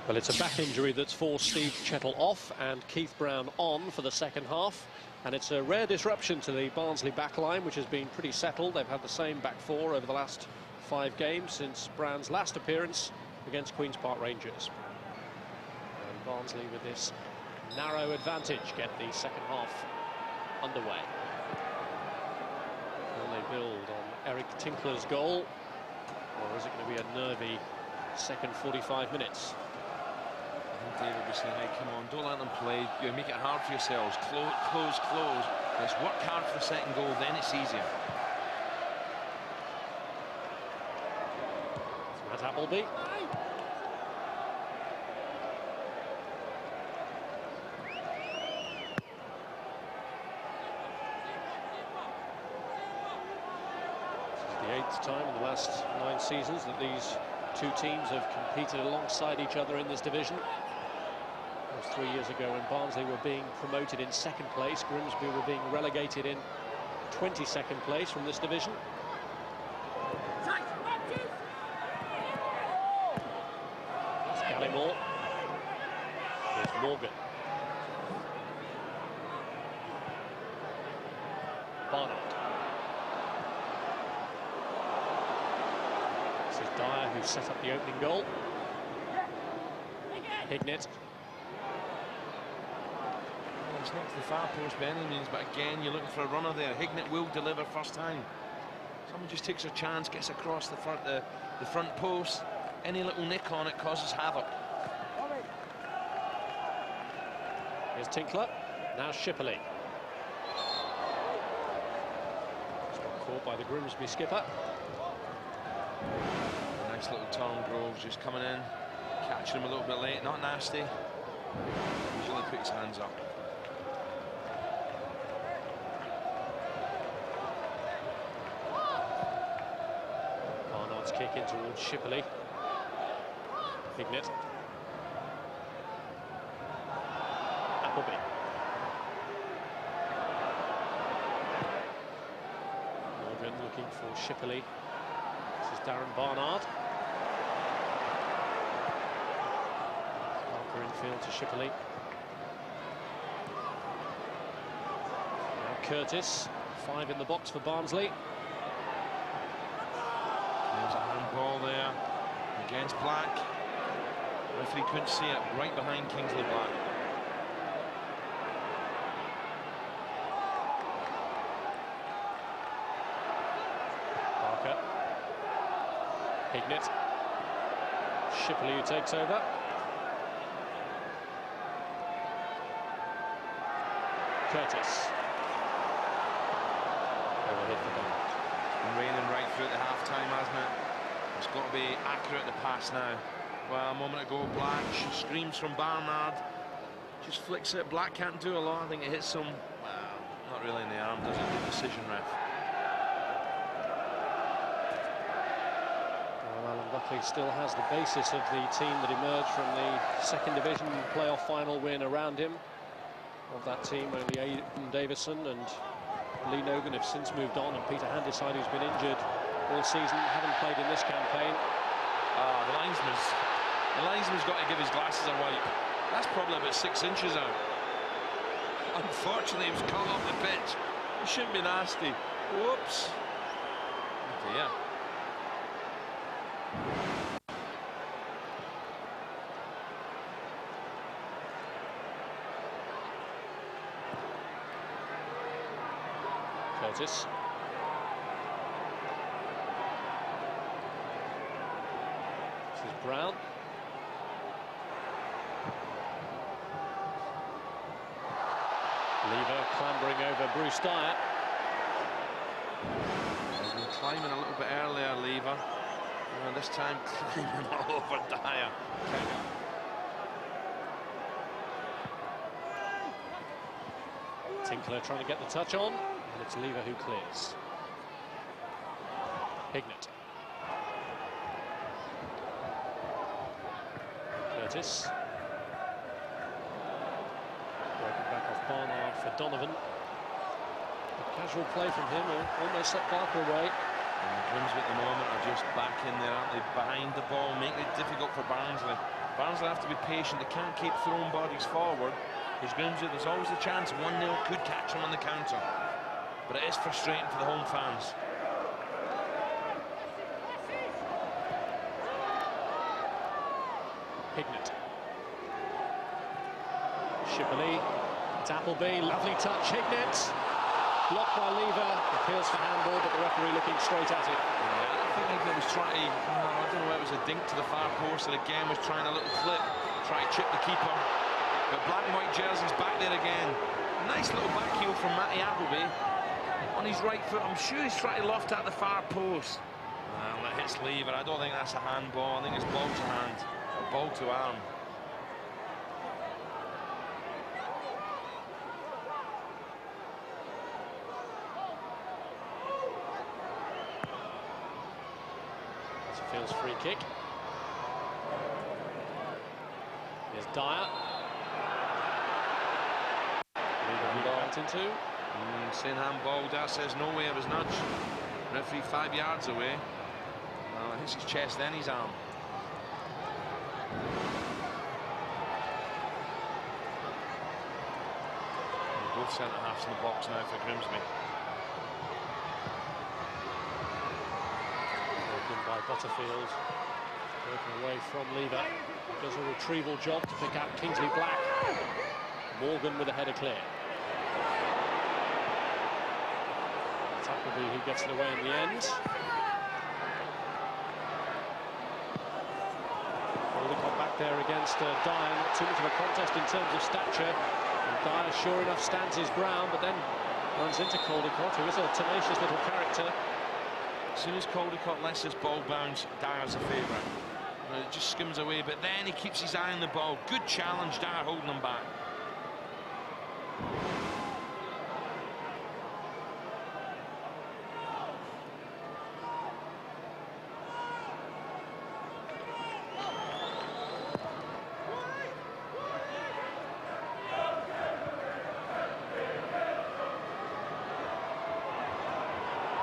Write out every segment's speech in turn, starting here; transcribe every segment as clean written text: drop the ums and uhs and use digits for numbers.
Well, it's a back injury that's forced Steve Chettle off and Keith Brown on for the second half. And it's a rare disruption to the Barnsley back line, which has been pretty settled. They've had the same back four over the last 5 games since Brown's last appearance against Queen's Park Rangers. And Barnsley, with this narrow advantage, get the second half underway. Will they build on Eric Tinkler's goal, or is it going to be a nervy second 45 minutes? David was saying, hey, come on, don't let them play. You make it hard for yourselves. Close. Let's work hard for the second goal, then it's easier. Matt Appleby. This is the 8th time in the last 9 seasons that these two teams have competed alongside each other in this division. It was 3 years ago when Barnsley were being promoted in 2nd place. Grimsby were being relegated in 22nd place from this division. That's Gallimore. Here's Morgan. Barnard. This is Dyer, who set up the opening goal. Hignett. It's not to the far post by any means, but again, you're looking for a runner there. Hignett will deliver first time. Someone just takes a chance, gets across the front post. Any little nick on it causes havoc. Here's Tinkler. Now Shipley. It's got caught by the Grimsby skipper. Nice little turn, Groves just coming in, catching him a little bit late. Not nasty. Usually put his hands up. Kick in towards Shipley. Hignett. Appleby. Morgan looking for Shipley. This is Darren Barnard. Parker infield to Shipley. Now Curtis. 5 in the box for Barnsley. There's a handball there against Black. Referee couldn't see it, right behind Kingsley Black. Parker. Hignett. Shipley, who takes over. Curtis. Overhit for Barnard. Raining right through at the half-time, hasn't it? It's got to be accurate, the pass now. Well, a moment ago, Black screams from Barnard. Just flicks it. Black can't do a lot. I think it hits him, well, not really in the arm, does it? The decision ref. Well, Alan Buckley still has the basis of the team that emerged from the 2nd division playoff final win around him. Of that team, only Aidan Davison and Lee Nogan have since moved on, and Peter Handyside, who's been injured all season, haven't played in this campaign. The linesman's got to give his glasses a wipe. That's probably about 6 inches out. Unfortunately, he was caught off the pitch. He shouldn't be nasty. Whoops. Oh dear. Curtis. This is Brown. Lever clambering over Bruce Dyer. He's been climbing a little bit earlier, Lever. This time climbing all over Dyer. Tinkler trying to get the touch on. And it's Lever who clears. Hignett. Curtis. Broken back off Barnard for Donovan. A casual play from him, almost set Parker away. Grimsby at the moment are just back in there, aren't they? Behind the ball, making it difficult for Barnsley. Barnsley have to be patient. They can't keep throwing bodies forward. Because Grimsby, there's always a chance 1-0 could catch them on the counter. But it is frustrating for the home fans. Hignett. Shipley. It's Appleby. Lovely touch. Hignett. Blocked by Lever. Appeals for handball, but the referee looking straight at it. Yeah, I think Hignett was trying to, I don't know whether it was a dink to the far post, and again was trying a little flip, trying to chip the keeper. But black and white jersey's back there again. Nice little back heel from Matty Appleby. On his right foot, I'm sure he's trying to loft at the far post. Well, that hits Lever. I don't think that's a handball. I think it's ball to hand, or ball to arm. Fields free kick. Here's Dyer. Backed into. Saying handball, Dyer says no way, it was nudge. Referee 5 yards away. Well, it hits his chest, then his arm. Both centre halves in the box now for Grimsby. By Butterfield, broken away from Lever. Does a retrieval job to pick out Kingsley Black. Morgan with a header clear. It's Appleby who gets it away in the end. Caldicott back there against Dyer. Not too much of a contest in terms of stature. And Dyer sure enough stands his ground, but then runs into Caldicott, who is a tenacious little character. As soon as Caldicott lets this ball bounce, Dyer's a favourite. It just skims away, but then he keeps his eye on the ball. Good challenge, Dyer holding him back.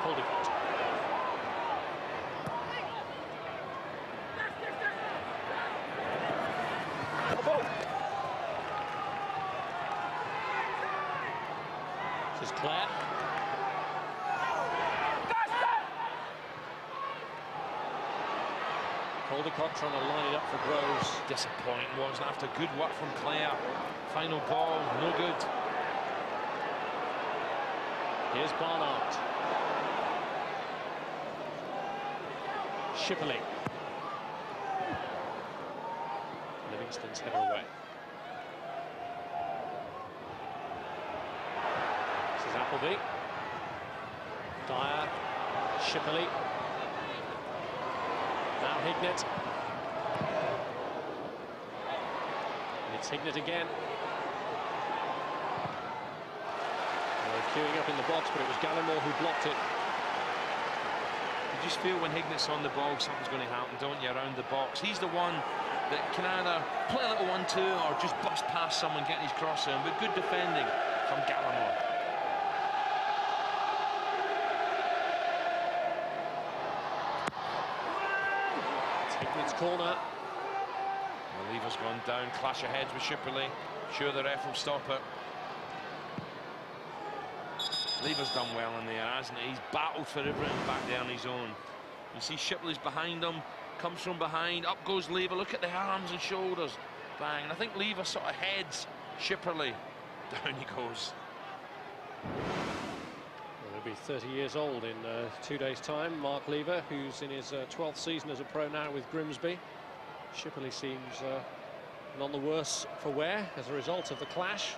Caldicott. This is Clare. Caldicott trying to line it up for Groves. Disappointing, wasn't after good work from Clare. Final ball, no good. Here's Barnard. Shipley. Livingston's header away. This is Appleby. Dyer. Shipley. Now Hignett. It's Hignett again. They were queuing up in the box, but it was Gallimore who blocked it. You just feel when Hignett's on the ball, something's going to happen, don't you, around the box. He's the one that can either play a little 1-2 or just bust past someone getting his cross in, but good defending from Gallimore. It's Hignett's corner. The Lever's gone down, clash of heads with Shipley. Sure the ref will stop it. Lever's done well in there, hasn't he? He's battled for everything back there on his own. You see Shipley's behind him, comes from behind, up goes Lever. Look at the arms and shoulders. Bang. And I think Lever sort of heads Shipley. Down he goes. Well, he'll be 30 years old in 2 days' time. Mark Lever, who's in his 12th season as a pro now with Grimsby. Shipley seems none the worse for wear as a result of the clash.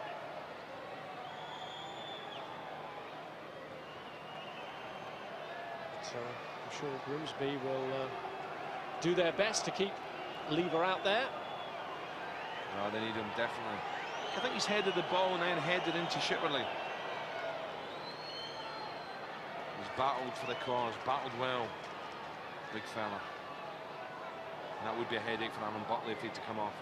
I'm sure Grimsby will do their best to keep Lever out there. Oh, they need him, definitely. I think he's headed the ball and then headed into Shipley. He's battled for the cause, battled well. Big fella. And that would be a headache for Alan Buckley if he had to come off.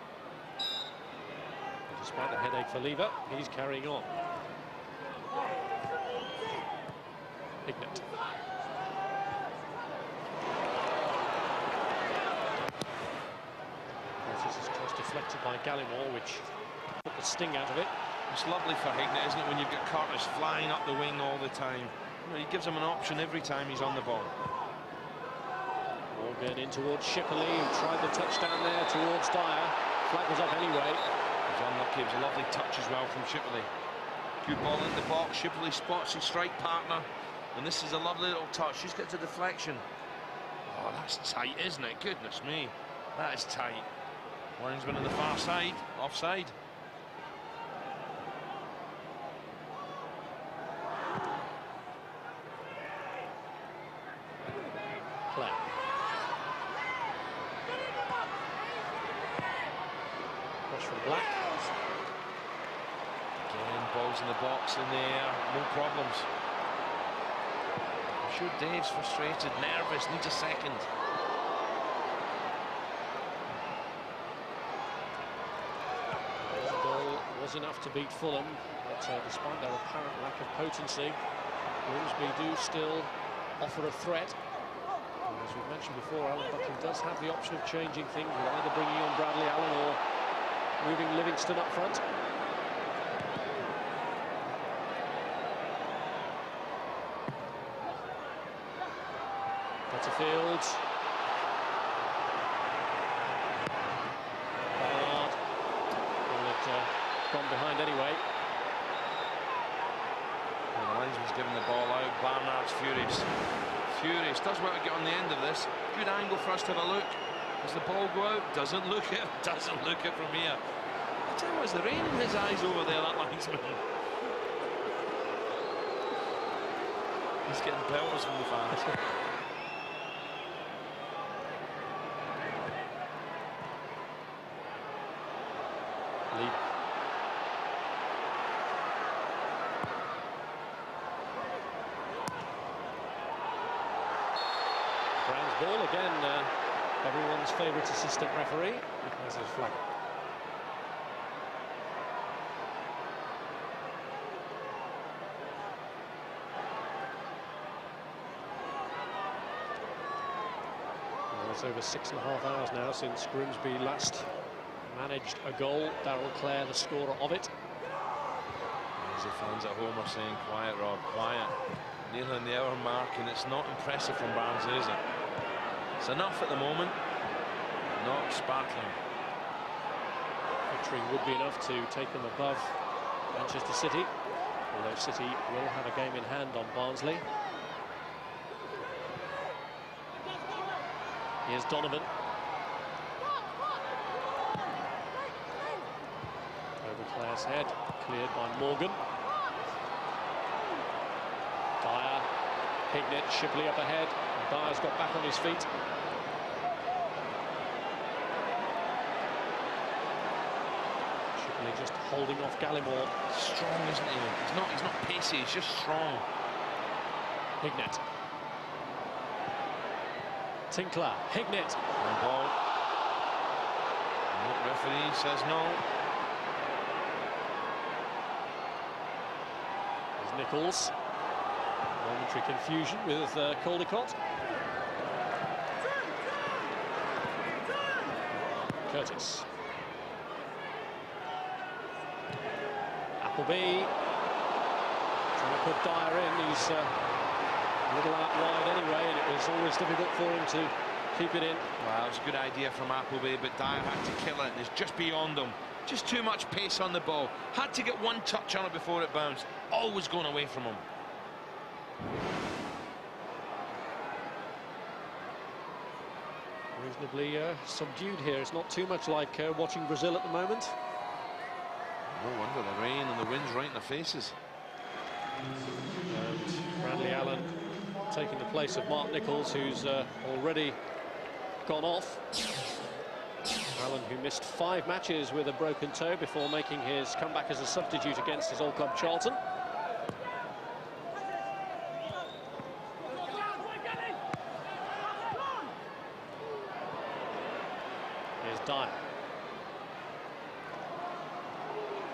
But despite the headache for Lever, he's carrying on. Hignett. This is crossed deflected by Gallimore, which took the sting out of it. It's lovely for Hignett, isn't it, when you've got Curtis flying up the wing all the time. You know, he gives him an option every time he's on the ball. Morgan in towards Shipley, who tried the touchdown there towards Dyer. Flag was up anyway. It was unlucky. It was a lovely touch as well from Shipley. Good ball in the box. Shipley spots his strike partner, and this is a lovely little touch. She's got a deflection. Oh, that's tight, isn't it? Goodness me, that is tight. Linesman on the far side, offside. Play. Cross from Black. Again, balls in the box, in the air, no problems. I'm sure Dave's frustrated, nervous, needs a second. The goal was enough to beat Fulham, but despite their apparent lack of potency, Grimsby do still offer a threat. And as we've mentioned before, Alan Buckland does have the option of changing things, with either bringing on Bradley Allen or moving Livingston up front. Butterfield. Barnard. Well, it gone behind anyway. Well, the linesman's giving the ball out. Barnard's furious. Furious. Does well to get on the end of this. Good angle for us to have a look. Does the ball go out? Doesn't look it. Doesn't look it from here. I tell you what, is the rain in his eyes over there, that linesman? He's getting pelters from the fans. Lead. Brown's ball again. Everyone's favourite assistant referee. There's his flag. Well, it's over 6.5 hours now since Grimsby last managed a goal. Darrell Clare, the scorer of it. As the fans at home are saying, quiet, Rob, quiet. Nearly the hour mark, and it's not impressive from Barnsley, is it? It's enough at the moment, not sparkling. Victory would be enough to take them above Manchester City, although City will have a game in hand on Barnsley. Here's Donovan. Over Clare's head, cleared by Morgan. Dyer, Hignett, Shipley up ahead. Dyer's got back on his feet. Shipley just holding off Gallimore. Strong, isn't he? He's not pacey, he's just strong. Hignett. Tinkler, Hignett. One ball. The referee says no. There's Nichols. Momentary confusion with Caldicott. Curtis. Appleby. Trying to put Dyer in. He's a little out wide anyway, and it was always difficult for him to keep it in. Well, it was a good idea from Appleby, but Dyer had to kill it, and it's just beyond him. Just too much pace on the ball. Had to get one touch on it before it bounced. Always going away from him. Reasonably subdued here. It's not too much like watching Brazil at the moment. No wonder, the rain and the wind's right in their faces. And Bradley Allen taking the place of Mark Nichols, who's already gone off. Allen, who missed 5 matches with a broken toe before making his comeback as a substitute against his old club Charlton. Here's Dyer.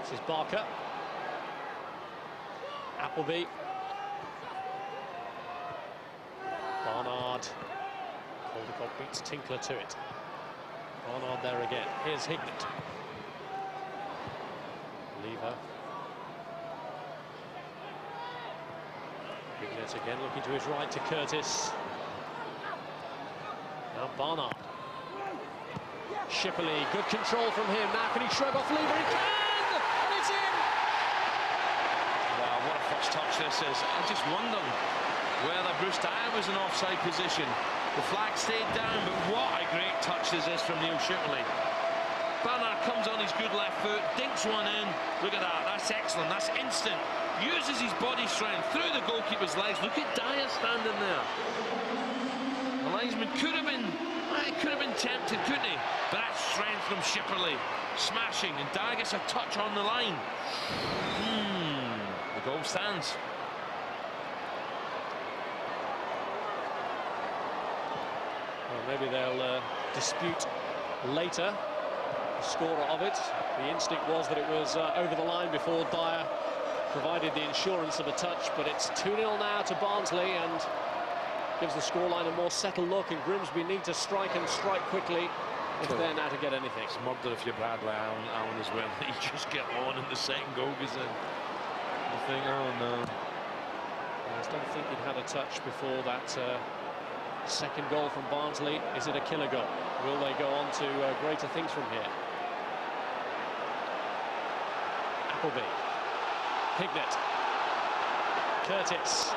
This is Barker. Appleby. Barnard. Caldicott beats Tinkler to it. On there again. Here's Hignett. Lever. Hignett again looking to his right to Curtis. Now Barnard. Shipley, good control from him. Now can he shrug off Lever? He can! And it's in! Wow, what a first touch this is. I just wondered whether Bruce Dyer was in offside position. The flag stayed down, but what a great touch is this from Neil Shipley. Barnard comes on his good left foot, dinks one in. Look at that, that's excellent, that's instant. Uses his body strength through the goalkeeper's legs. Look at Dyer standing there. The linesman could have been tempted, couldn't he? But that's strength from Shipley. Smashing, and Dyer gets a touch on the line. The goal stands. Well, maybe they'll dispute later the scorer of it. The instinct was that it was over the line before Dyer provided the insurance of a touch, but it's 2-0 now to Barnsley and gives the scoreline a more settled look, and Grimsby need to strike and strike quickly if they're now to get anything. It's murder if you're Bradley Allen as well. You just get on and the second goal goes in. You think, oh no. I don't think he'd had a touch before that second goal from Barnsley. Is it a killer goal? Will they go on to greater things from here? Appleby. Hignett. Curtis.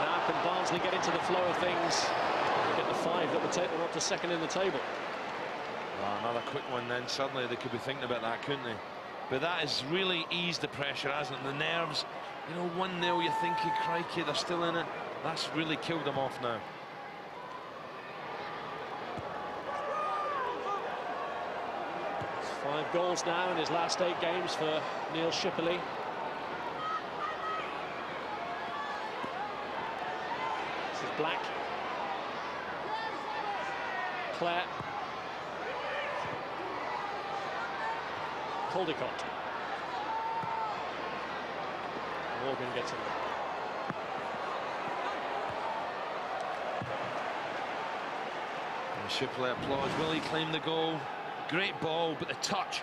Now can Barnsley get into the flow of things and get the 5 that would take them up to second in the table? Well, another quick one then. Suddenly they could be thinking about that, couldn't they? But that has really eased the pressure, hasn't it? The nerves, you know, 1-0, you're thinking, crikey, they're still in it. That's really killed them off now. It's 5 goals now in his last 8 games for Neil Shipley. This is Black. Clare. Caldicott. Morgan gets him. And Shipley applauds. Will he claim the goal? Great ball, but the touch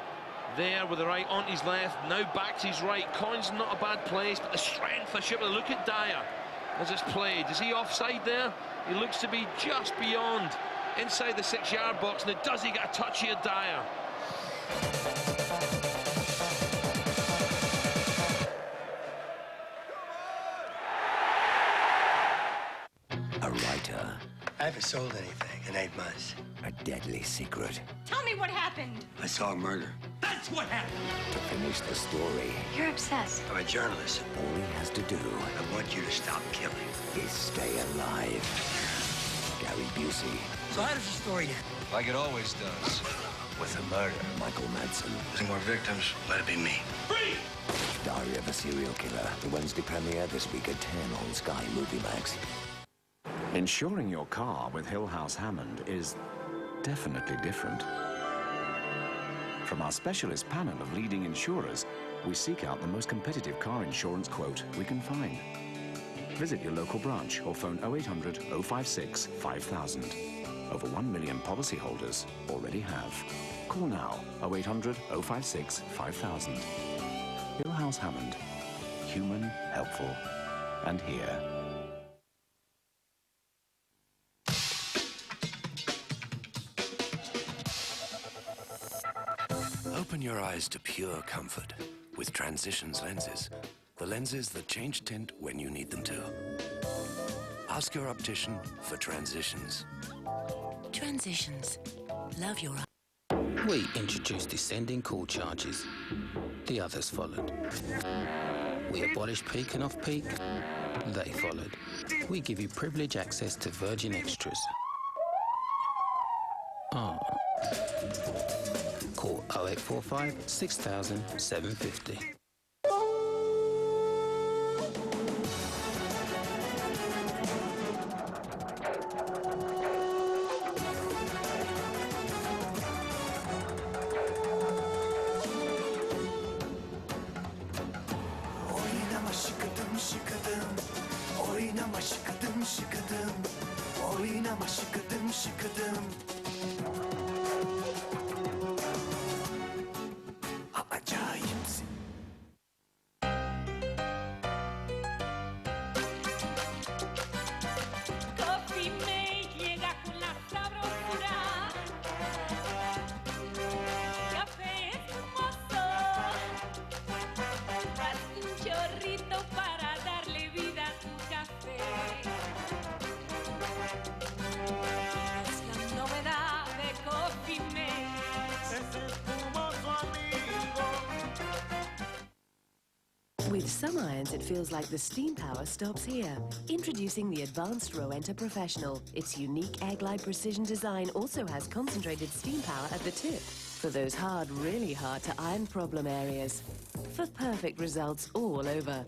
there with the right onto his left, now back to his right. Coyne's not a bad place, but the strength of Shipley. Look at Dyer as it's played. Is he offside there? He looks to be just beyond, inside the 6-yard box. Now does he get a touch here, Dyer? A writer. I haven't sold anything in 8 months. A deadly secret. Tell me what happened. I saw a murder. That's what happened. To finish the story, You're obsessed. I'm a journalist. all he has to do I want you to stop killing. is stay alive. Gary Busey, So how does the story end? Like it always does. With a murder. Michael Madsen, There's more victims. Let it be me. Diary of a Serial Killer. The Wednesday premiere this week at 10 on Sky Movie Max. Insuring your car with Hill House Hammond is definitely different. From our specialist panel of leading insurers, we seek out the most competitive car insurance quote we can find. Visit your local branch or phone 0800 056 5000. Over 1 million policyholders already have. Call now 0800 056 5000. Hill House Hammond. Human, helpful, and here. Open your eyes to pure comfort with Transitions lenses. The lenses that change tint when you need them to. Ask your optician for Transitions. Transitions. Love your We introduced descending call charges. The others followed. We abolished peak and off-peak. They followed. We give you privilege access to Virgin Extras. Oh. Call 0845 6000 750. With some irons, it feels like the steam power stops here. Introducing the advanced Rowenta Professional. Its unique egg-like precision design also has concentrated steam power at the tip. For those hard, really hard to iron problem areas. For perfect results all over.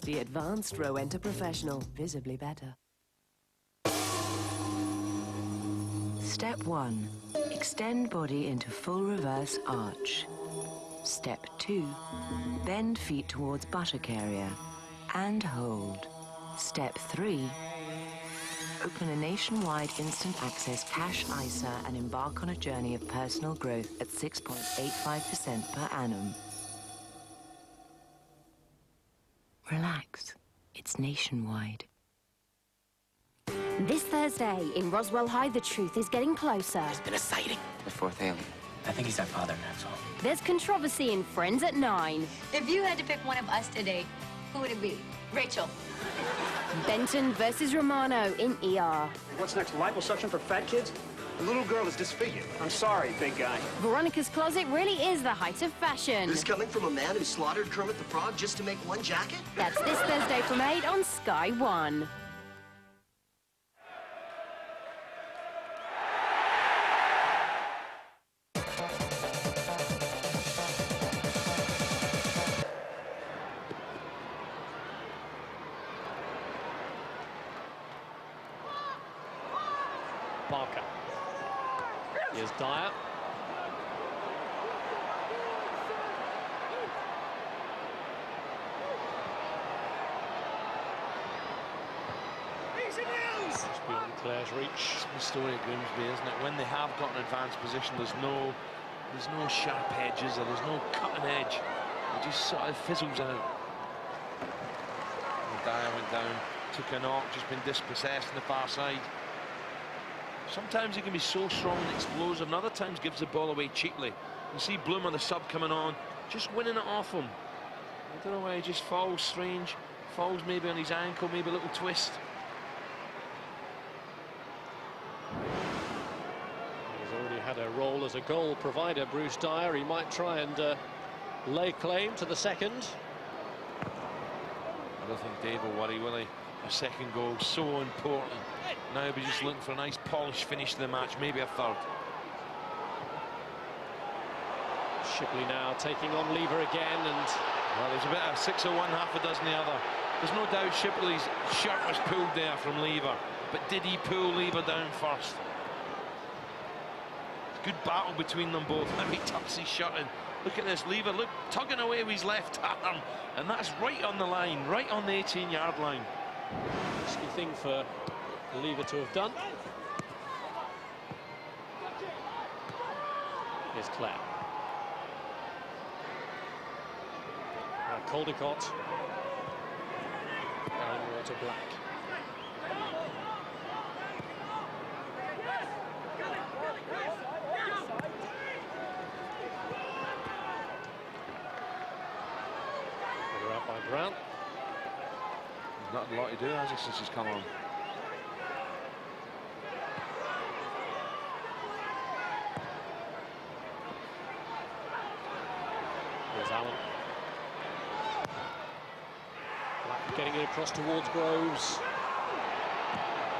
The advanced Rowenta Professional. Visibly better. Step 1. Extend body into full reverse arch. Step 2. Bend feet towards buttock area and hold. Step 3. Open a nationwide instant access cash ISA and embark on a journey of personal growth at 6.85% per annum. Relax. It's nationwide. This Thursday in Roswell High, the truth is getting closer. There's been a sighting. The fourth alien. I think he's our father, Maxwell. There's controversy in Friends at 9. If you had to pick one of us today, who would it be? Rachel. Benton versus Romano in ER. What's next, liposuction for fat kids? The little girl is disfigured. I'm sorry, big guy. Veronica's closet really is the height of fashion. This coming from a man who slaughtered Kermit the Frog just to make one jacket? That's this Thursday from 8 on Sky 1. Barker. Here's Dyer. Just beyond Claire's reach. It's the story of Grimsby, isn't it? When they have got an advanced position, there's no sharp edges or there's no cutting edge. It just sort of fizzles out. And Dyer went down, took a knock, just been dispossessed on the far side. Sometimes he can be so strong and explosive, and other times gives the ball away cheaply. You see Bloomer, the sub, coming on, just winning it off him. I don't know why he just falls strange. Falls maybe on his ankle, maybe a little twist. He's already had a role as a goal provider, Bruce Dyer. He might try and lay claim to the second. I don't think Dave will worry, will he? A second goal, so important. Now we're just looking for a nice polished finish to the match, maybe a third. Shipley now taking on Lever again, and well, there's a bit of 6 of one, half a dozen the other. There's no doubt Shipley's shirt was pulled there from Lever, but did he pull Lever down first? Good battle between them both. Now he tucks his shirt in. Look at this, Lever, look, tugging away with his left arm, and that's right on the line, right on the 18-yard line. Risky thing for Lever to have done. Here's Clare. Caldecott. Barrymore to Black. They're out by Brown. Not a lot to do, has he, since he's come on? Here's Allen. Black getting it across towards Groves.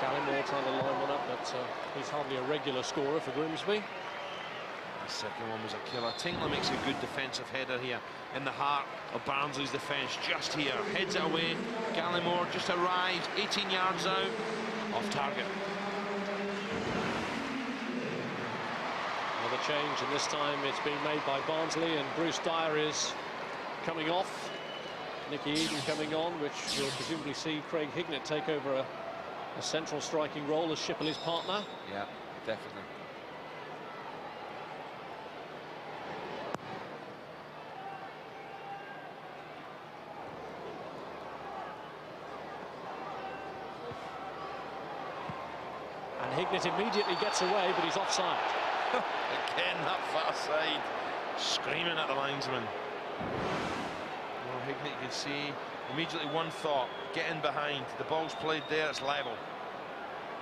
Gallimore trying to line one up, but he's hardly a regular scorer for Grimsby. The second one was a killer. Tinkler makes a good defensive header here in the heart of Barnsley's defence, just here. Heads it away. Gallimore just arrives, 18 yards out, off target. Another change, and this time it's been made by Barnsley, and Bruce Dyer is coming off. Nicky Eden coming on, which will presumably see Craig Hignett take over a central striking role as Shipley's partner. Yeah, definitely. And Hignett immediately gets away, but he's offside. Again, that far side, screaming at the linesman. Well, Hignett, you can see immediately one thought: get in behind. The ball's played there, it's level.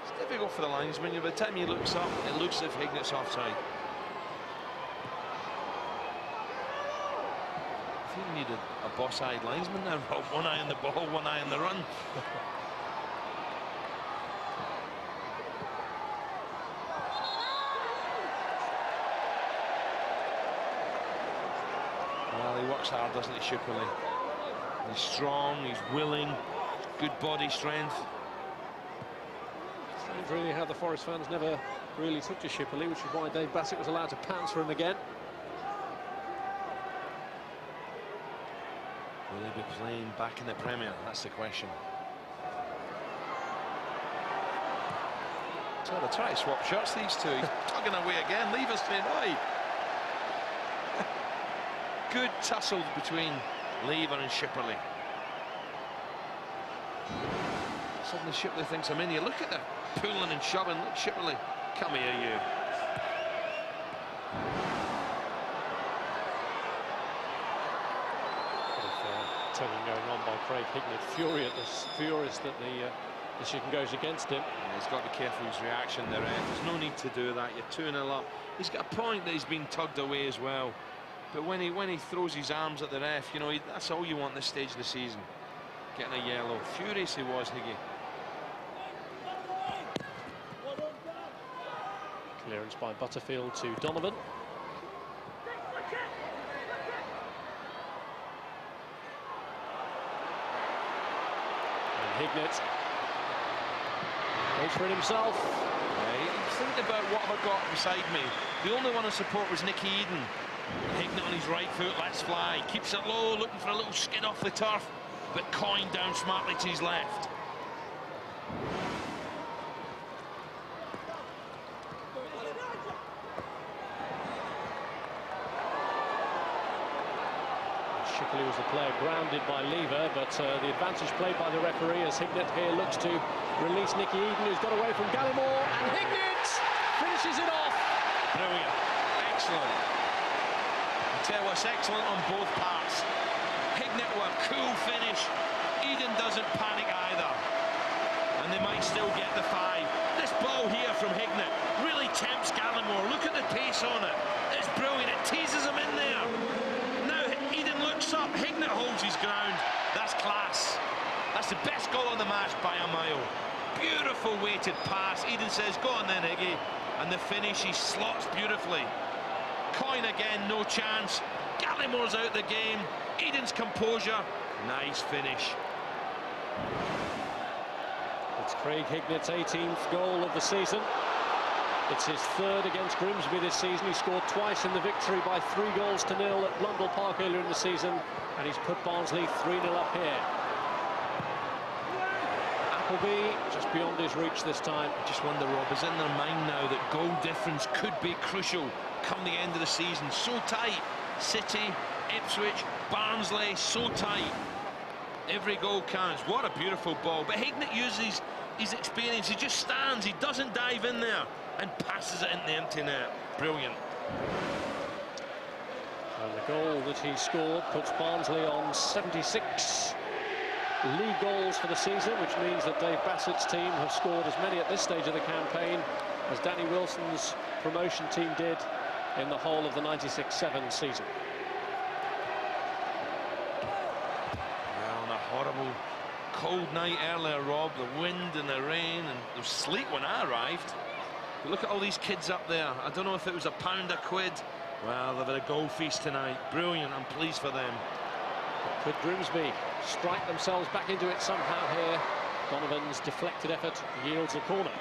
It's difficult for the linesman. By the time he looks up, it looks as if Hignett's offside. If think you need a boss-eyed linesman there, Rob. One eye on the ball, one eye on the run. Well, he works hard, doesn't he, Shipperley? He's strong, he's willing, good body strength. Seems really how the Forest fans never really took to Shipperley, which is why Dave Bassett was allowed to pounce for him again. Will he be playing back in the Premier? That's the question. So they're trying to swap shirts, these two. He's tugging away again. Leave us straight away. Good tussle between Lever and Shipperley. Suddenly Shipperley thinks I'm in here. Look at the pulling and shoving. Look, Shipperley, come here, you. Tugging going on by Craig Hignett, furious that the decision goes against him. Yeah, he's got to be careful of his reaction there, Ed. There's no need to do that. You're 2-0 up. He's got a point that he's been tugged away as well. But when he throws his arms at the ref, you know, that's all you want this stage of the season. Getting a yellow. Furious he was, Higgy. Clearance by Butterfield to Donovan. Hignett goes for it himself. He's thinking about what have I got beside me. The only one in support was Nicky Eden. Hignett on his right foot, let's fly. Keeps it low, looking for a little skid off the turf, but coined down smartly to his left. Shipperley was the player grounded by Lever, but the advantage played by the referee as Hignett here looks to release Nicky Eden, who's got away from Gallimore, and Hignett finishes it off. Brilliant, excellent. I tell you what's excellent on both parts. Hignett with a cool finish. Eden doesn't panic either, and they might still get the 5. This ball here from Hignett really tempts Gallimore. Look at the pace on it. It's brilliant. It teases him in there. Eden looks up, Hignett holds his ground. That's class. That's the best goal of the match by a mile. Beautiful weighted pass. Eden says, go on then, Higgy. And the finish, he slots beautifully. Coyne again, no chance. Gallimore's out the game. Eden's composure. Nice finish. It's Craig Hignett's 18th goal of the season. It's his 3rd against Grimsby this season. He scored twice in the victory by 3-0 at Blundell Park earlier in the season, and he's put Barnsley 3-0 up here. Appleby just beyond his reach this time. I just wonder, Rob, is in their mind now that goal difference could be crucial come the end of the season? So tight. City, Ipswich, Barnsley, so tight. Every goal counts. What a beautiful ball. But Hignett uses his experience. He just stands. He doesn't dive in there and passes it into the empty net. Brilliant. And the goal that he scored puts Barnsley on 76 league goals for the season, which means that Dave Bassett's team have scored as many at this stage of the campaign as Danny Wilson's promotion team did in the whole of the 96-7 season. Well, on a horrible cold night earlier, Rob, the wind and the rain, and there was sleet when I arrived. But look at all these kids up there. I don't know if it was £1 a quid. Well, they've had a goal feast tonight. Brilliant. I'm pleased for them. Could Grimsby strike themselves back into it somehow here? Donovan's deflected effort yields a corner.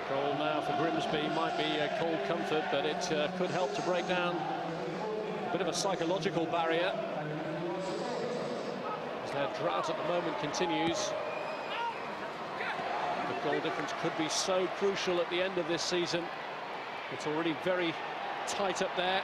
Goal now for Grimsby might be a cold comfort, but it could help to break down a bit of a psychological barrier as their drought at the moment continues. The goal difference could be so crucial at the end of this season. It's already very tight up there.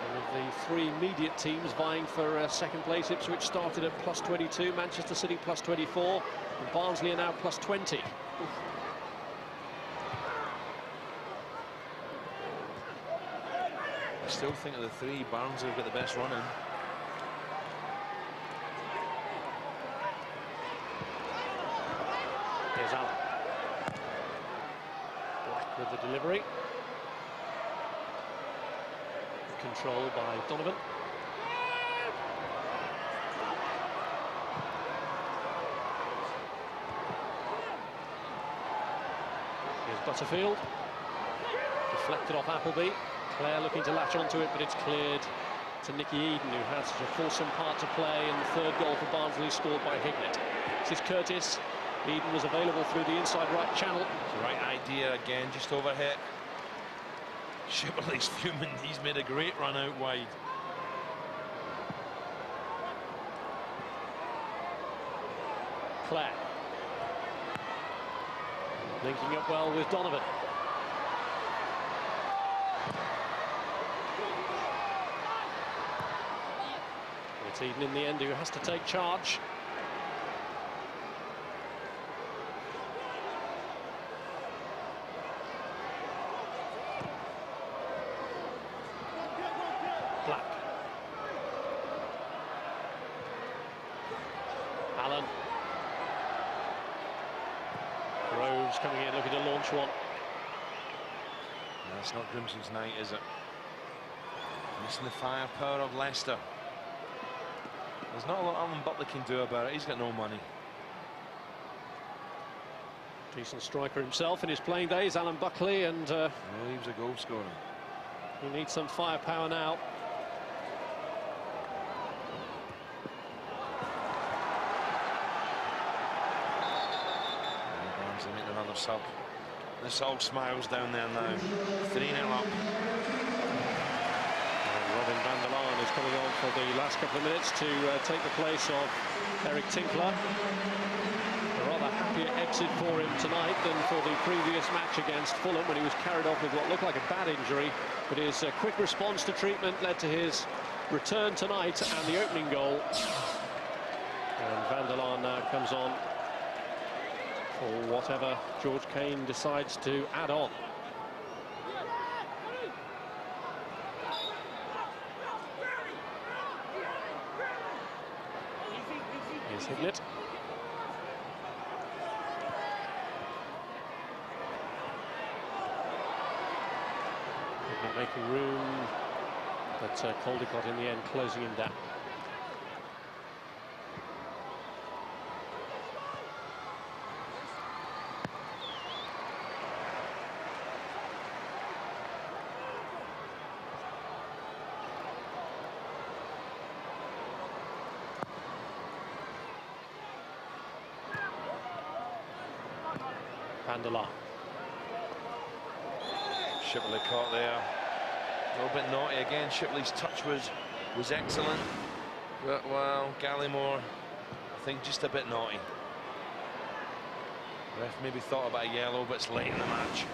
One of the 3 immediate teams vying for second place. Ipswich started at +22, Manchester City +24, and Barnsley are now +20. I still think of the 3, Barnsley have got the best run in. Here's Here's Allen. Black with the delivery. Control by Donovan. Here's Butterfield. Deflected off Appleby. Clare looking to latch onto it, but it's cleared to Nicky Eden, who had such a fulsome part to play in the third goal for Barnsley, scored by Hignett. This is Curtis. Eden was available through the inside right channel. It's the right idea again, just overhit. Shipley's fuming. He's made a great run out wide. Clare. Linking up well with Donovan. It's Eden in the end who has to take charge. Black. Allen. Groves coming in, looking to launch one. That's not Grimsby's night, is it? Missing the firepower of Leicester. There's not a lot Alan Butler can do about it. He's got no money. Decent striker himself in his playing days, Alan Buckley, and he was a goal scorer. He needs some firepower now. Barnsley make another sub. This all smiles down there now. 3-0 up. Robin van der Laan is coming on for the last couple of minutes to take the place of Eric Tinkler. A rather happier exit for him tonight than for the previous match against Fulham, when he was carried off with what looked like a bad injury, but his quick response to treatment led to his return tonight and the opening goal. And van der Laan now comes on for whatever George Kane decides to add on. Here's Hignett. Hignett making room, but Caldicott in the end closing him down. Van der Laan. Shipley caught there. A little bit naughty again. Shipley's touch was excellent, but well, Gallimore, I think just a bit naughty. Ref maybe thought about a yellow, but it's late in the match.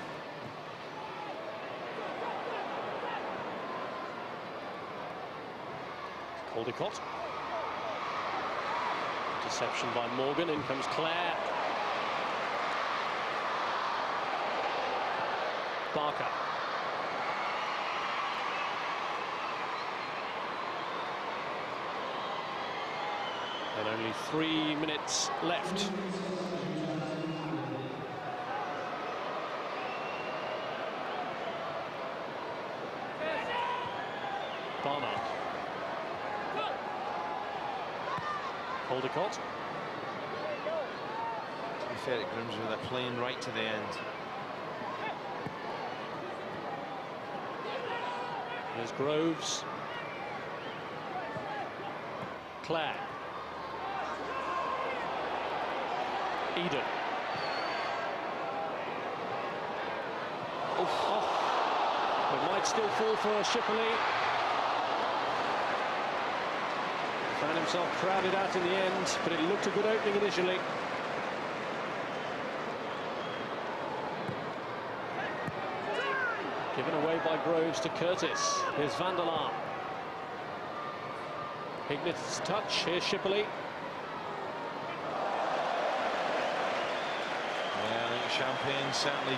Caldicott. Deception by Morgan. In comes Clare. Barker. And only 3 minutes left. Barnard. Caldicott. To be fair to Grimsby, they're playing right to the end. There's Groves. Clare. Eden. Oh. It might still fall for Shipley. Found himself crowded out in the end, but it looked a good opening initially. Given away by Groves to Curtis. Here's van der Laan. Hignett's touch. Here's Shipley. Yeah, I think champagne certainly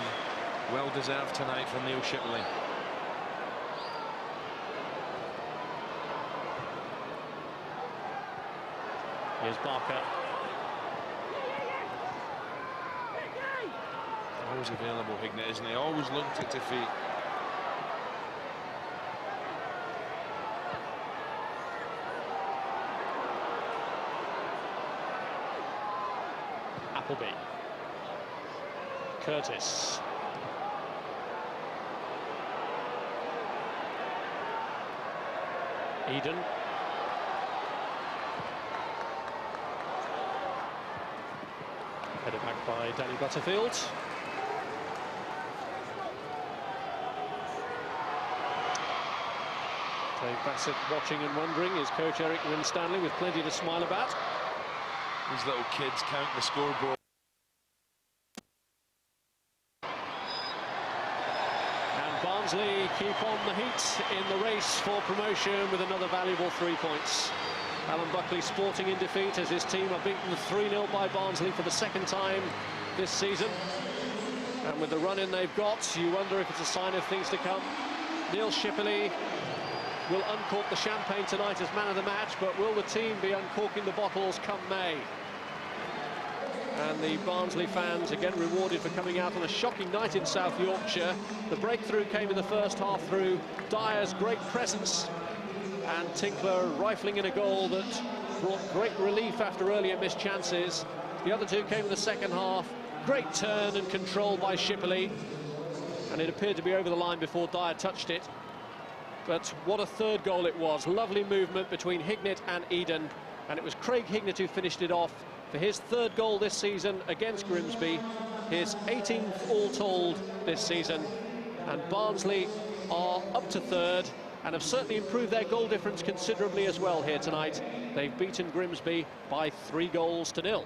well deserved tonight from Neil Shipley. Here's Barker. always available, Hignett, isn't he? Always looked at defeat. Appleby. Curtis. Eden. Headed back by Danny Butterfield. Dave Bassett watching and wondering. Is coach Eric Winstanley with plenty to smile about. These little kids count the scoreboard. And Barnsley keep on the heat in the race for promotion with another valuable 3 points. Alan Buckley sporting in defeat as his team are beaten 3-0 by Barnsley for the second time this season. And with the run-in they've got, you wonder if it's a sign of things to come. Neil Shipley will uncork the champagne tonight as man of the match, but will the team be uncorking the bottles come May? And the Barnsley fans again rewarded for coming out on a shocking night in South Yorkshire. The breakthrough came in the first half through Dyer's great presence, and Tinkler rifling in a goal that brought great relief after earlier missed chances. The other two came in the second half. Great turn and control by Shipley, and it appeared to be over the line before Dyer touched it. But what a third goal it was. Lovely movement between Hignett and Eden, and it was Craig Hignett who finished it off for his third goal this season against Grimsby, his 18th all told this season. And Barnsley are up to third and have certainly improved their goal difference considerably as well here tonight. They've beaten Grimsby by 3-0.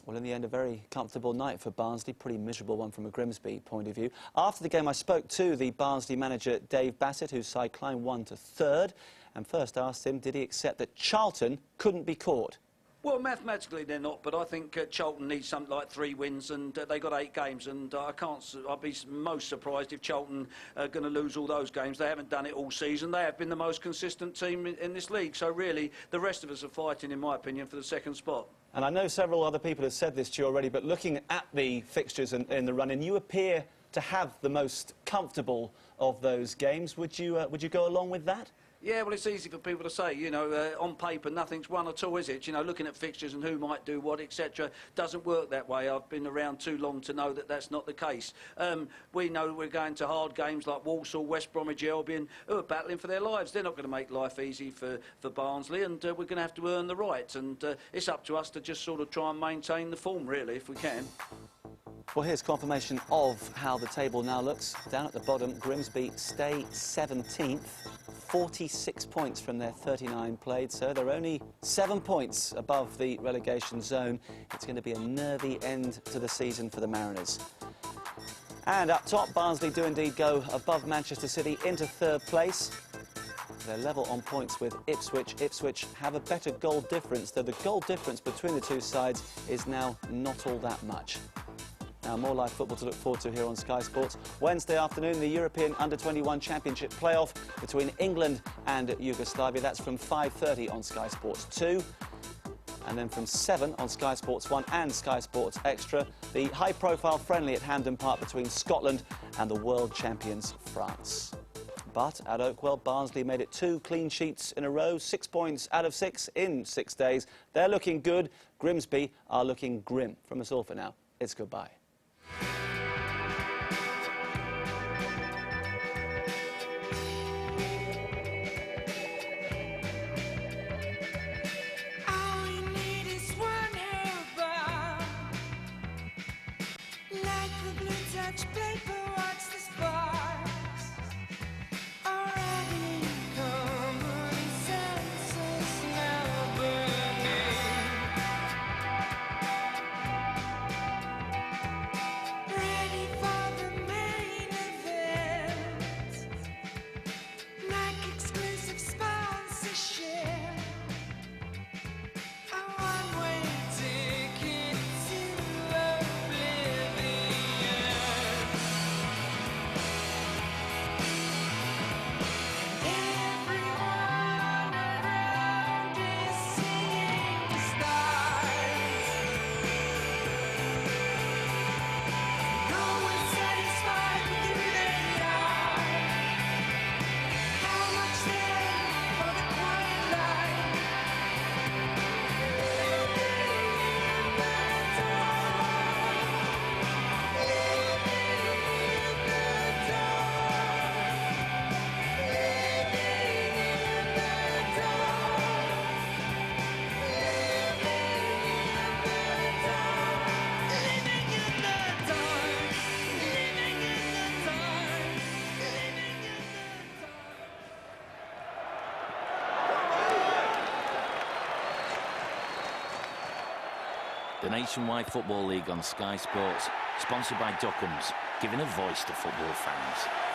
Well, in the end, a very comfortable night for Barnsley, pretty miserable one from a Grimsby point of view. After the game, I spoke to the Barnsley manager, Dave Bassett, whose side climbed 1 to 3rd, and first asked him, did he accept that Charlton couldn't be caught? Well, mathematically they're not, but I think Charlton needs something like 3 wins, and they got 8 games, and I'd be most surprised if Charlton are going to lose all those games. They haven't done it all season. They have been the most consistent team in this league, so really the rest of us are fighting, in my opinion, for the second spot. And I know several other people have said this to you already, but looking at the fixtures in the run-in, you appear to have the most comfortable of those games. Would you go along with that? Yeah, well, it's easy for people to say, you know, on paper nothing's won at all, is it? You know, looking at fixtures and who might do what, etc., doesn't work that way. I've been around too long to know that that's not the case. We know we're going to hard games like Walsall, West Bromwich Albion, who are battling for their lives. They're not going to make life easy for Barnsley, and we're going to have to earn the right. And it's up to us to just sort of try and maintain the form, really, if we can. Well, here's confirmation of how the table now looks. Down at the bottom, Grimsby stay 17th. 46 points from their 39 played, so they're only 7 points above the relegation zone. It's going to be a nervy end to the season for the Mariners. And up top, Barnsley do indeed go above Manchester City into 3rd place. They're level on points with Ipswich. Ipswich have a better goal difference, though the goal difference between the two sides is now not all that much. Now, more live football to look forward to here on Sky Sports. Wednesday afternoon, the European Under-21 Championship playoff between England and Yugoslavia. That's from 5:30 on Sky Sports 2. And then from 7 on Sky Sports 1 and Sky Sports Extra, the high-profile friendly at Hampden Park between Scotland and the world champions France. But at Oakwell, Barnsley made it 2 clean sheets in a row, 6 points out of 6 in 6 days. They're looking good. Grimsby are looking grim. From us all for now, it's goodbye. The Nationwide Football League on Sky Sports, sponsored by Duckham's, giving a voice to football fans.